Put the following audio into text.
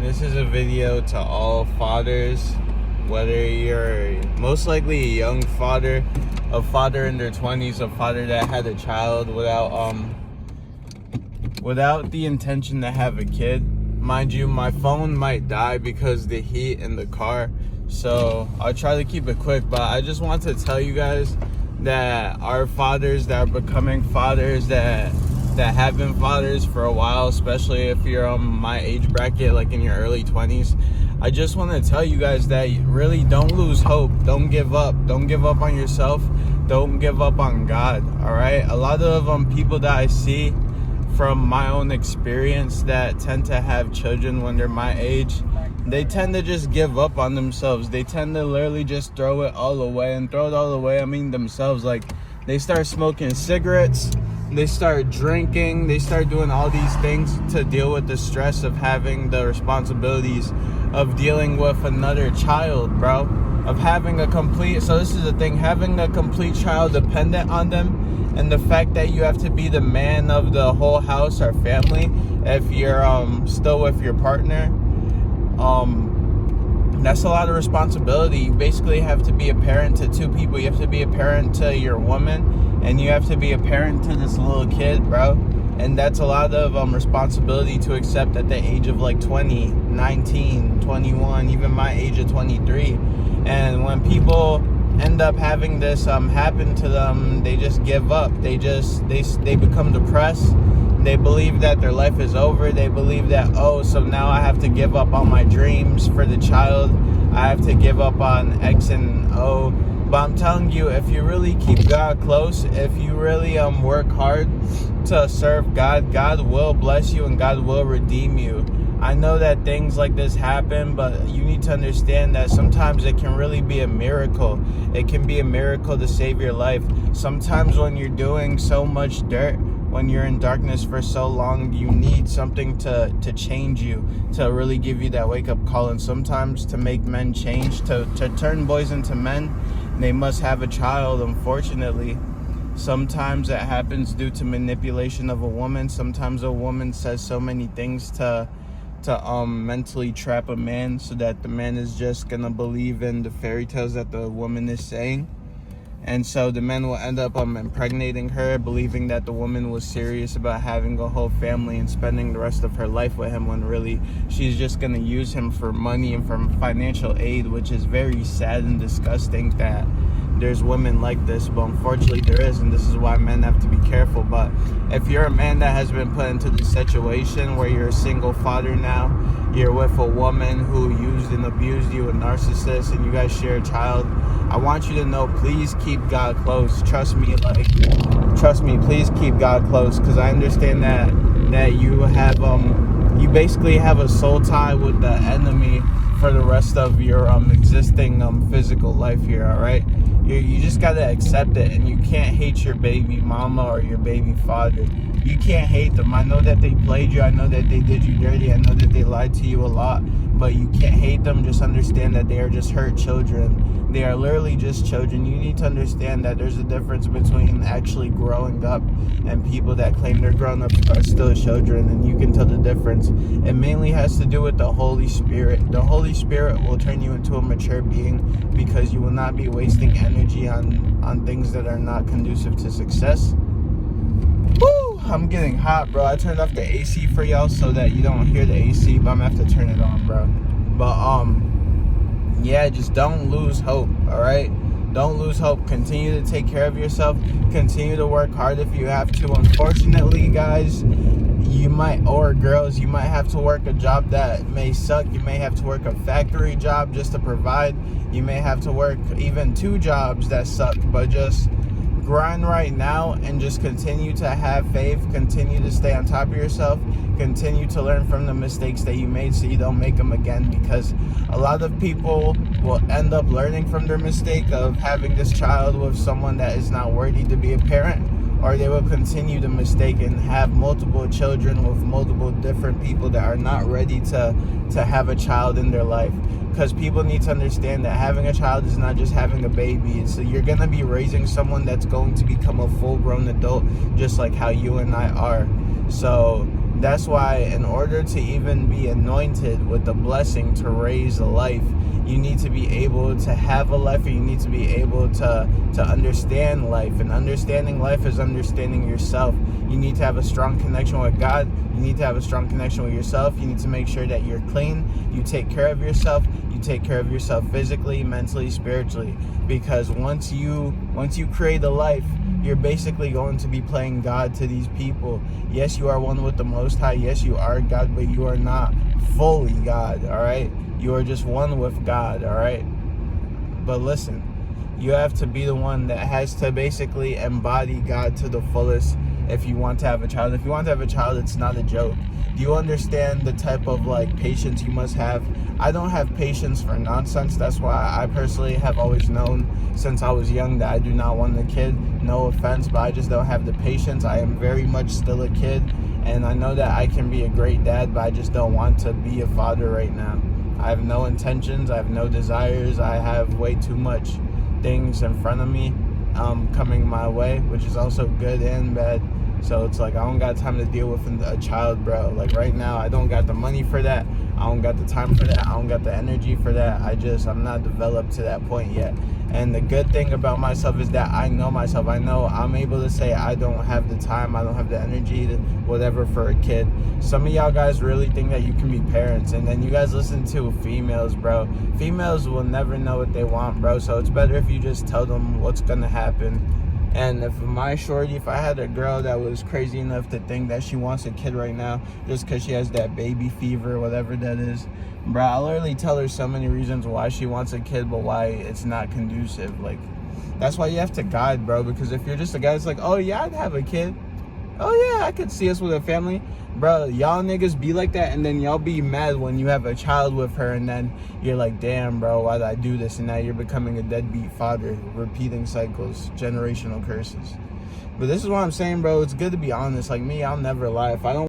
This is a video to all fathers, whether you're most likely a young father, a father in their 20s, a father that had a child without the intention to have a kid. Mind you, my phone might die because the heat in the car, so I'll try to keep it quick, but I just want to tell you guys that our fathers that are becoming fathers, that have been fathers for a while, especially if you're my age bracket, like in your early 20s, I just want to tell you guys that you really don't lose hope. Don't give up. Don't give up on yourself. Don't give up on God. All right. A lot of people that I see from my own experience that tend to have children when they're my age, they tend to just give up on themselves. They tend to literally just throw it all away, and throw it all away, I mean themselves. Like, they start smoking cigarettes, they start drinking, they start doing all these things to deal with the stress of having the responsibilities of dealing with another child, bro. Of having a complete, so this is the thing, having a complete child dependent on them, and the fact that you have to be the man of the whole house or family if you're still with your partner. That's a lot of responsibility. You basically have to be a parent to two people. You have to be a parent to your woman, and you have to be a parent to this little kid, bro. And that's a lot of responsibility to accept at the age of like 20, 19, 21, even my age of 23. And when people end up having this happen to them, they just give up. They become depressed. They believe that their life is over. They believe that, oh, so now I have to give up on my dreams for the child. I have to give up on X and O. But I'm telling you, if you really keep God close, if you really work hard to serve God, God will bless you and God will redeem you. I know that things like this happen, but you need to understand that sometimes it can really be a miracle. It can be a miracle to save your life. Sometimes when you're doing so much dirt, when you're in darkness for so long, you need something to change you, to really give you that wake-up call. And sometimes to make men change, to turn boys into men, they must have a child, unfortunately. Sometimes that happens due to manipulation of a woman. Sometimes a woman says so many things to mentally trap a man, so that the man is just gonna believe in the fairy tales that the woman is saying. And so the men will end up impregnating her, believing that the woman was serious about having a whole family and spending the rest of her life with him, when really she's just going to use him for money and for financial aid, which is very sad and disgusting that there's women like this. But unfortunately there is, and this is why men have to be careful. But if you're a man that has been put into this situation where you're a single father now, you're with a woman who used and abused you, a narcissist, and you guys share a child, I want you to know, please keep God close. Trust me, please keep God close, because I understand that you have you basically have a soul tie with the enemy for the rest of your existing physical life here. All right, you just gotta accept it, and you can't hate your baby mama or your baby father. You can't hate them. I know that they played you. I know that they did you dirty. I know that they lied to you a lot, but you can't hate them. Just understand that they are just hurt children. They are literally just children. You need to understand that there's a difference between actually growing up and people that claim they're grown up are still children, and you can tell the difference. It mainly has to do with the Holy Spirit. The Holy Spirit will turn you into a mature being, because you will not be wasting energy on things that are not conducive to success. Woo! I'm getting hot, bro. I turned off the AC for y'all so that you don't hear the AC, but I'm gonna have to turn it on, bro. But yeah, just don't lose hope. All right, don't lose hope. Continue to take care of yourself. Continue to work hard if you have to. Unfortunately, guys, you might, or girls, you might have to work a job that may suck. You may have to work a factory job just to provide. You may have to work even 2 jobs that suck, but just grind right now and just continue to have faith. Continue to stay on top of yourself. Continue to learn from the mistakes that you made so you don't make them again, because a lot of people will end up learning from their mistake of having this child with someone that is not worthy to be a parent, or they will continue the mistake and have multiple children with multiple different people that are not ready to have a child in their life. Because people need to understand that having a child is not just having a baby. So you're going to be raising someone that's going to become a full-grown adult, just like how you and I are. So That's why in order to even be anointed with the blessing to raise a life, you need to be able to have a life, and you need to be able to understand life. And understanding life is understanding yourself. You need to have a strong connection with God. You need to have a strong connection with yourself. You need to make sure that you're clean. You take care of yourself. You take care of yourself physically, mentally, spiritually. Because once you create a life, you're basically going to be playing God to these people. Yes, you are one with the Most High. Yes, you are God, but you are not fully God, all right? You are just one with God, all right? But listen, you have to be the one that has to basically embody God to the fullest if you want to have a child. If you want to have a child, it's not a joke. Do you understand the type of patience you must have? I don't have patience for nonsense. That's why I personally have always known since I was young that I do not want a kid. No offense, but I just don't have the patience. I am very much still a kid, and I know that I can be a great dad, but I just don't want to be a father right now. I have no intentions. I have no desires. I have way too much things in front of me coming my way, which is also good and bad. So it's I don't got time to deal with a child, bro. Right now, I don't got the money for that. I don't got the time for that. I don't got the energy for that. I'm not developed to that point yet. And the good thing about myself is that I know myself. I know I'm able to say I don't have the time, I don't have the energy to whatever for a kid. Some of y'all guys really think that you can be parents, and then you guys listen to females, bro. Females will never know what they want, bro. So it's better if you just tell them what's gonna happen. And if I had a girl that was crazy enough to think that she wants a kid right now just because she has that baby fever, whatever that is, bro, I'll literally tell her so many reasons why she wants a kid, but why it's not conducive. That's why you have to guide, bro, because if you're just a guy that's oh yeah, I'd have a kid. Oh yeah, I could see us with a family. Bro, y'all niggas be like that, and then y'all be mad when you have a child with her, and then you're like, damn, bro, why did I do this? And now you're becoming a deadbeat father, repeating cycles, generational curses. But this is what I'm saying, bro. It's good to be honest. Me, I'll never lie. If I don't